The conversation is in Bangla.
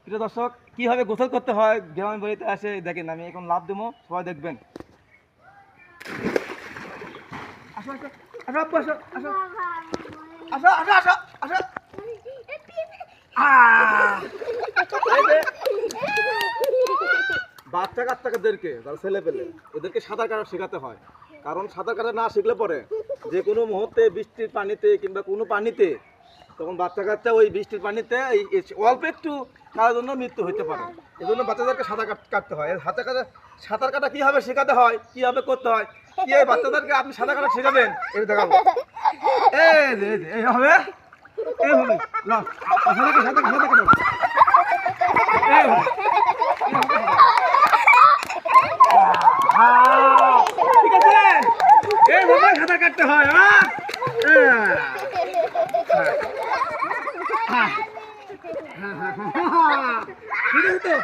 প্রিয় দর্শক, কিভাবে গোসল করতে হয় গ্রামের বাড়িতে আসে দেখেন। আমি এখন লাভ দেবো, সবাই দেখবেন। আসো আসো আসো আব্বু, আসো আসো আসো আসো আসো আসো। এই যে বাচ্চা কাচ্চাদেরকে, যারা ছেলে পেলে, এদেরকে সাঁতার কাটা শেখাতে হয়। কারণ সাঁতার কাটা না শিখলে পরে যে কোনো মুহূর্তে বৃষ্টির পানিতে কিংবা কোনো পানিতে তখন বাচ্চা কাচ্চা ওই বৃষ্টির পানিতে অল্প একটু কাটার জন্য মৃত্যু হতে পারে। এই জন্য বাচ্চাদেরকে সাঁতার কাটতে হয়। সাঁতার কাটা কীভাবে শেখাতে হয়, কীভাবে করতে হয়, কি এই বাচ্চাদেরকে আপনি সাঁতার কাটা শেখাবেন, এটা দেখাবো। এইভাবে এইভাবে না, সাঁতার কাটো এইভাবে। ঠিক আছে, এইভাবে সাঁতার কাটতে হয়। ঠিক আছে তো।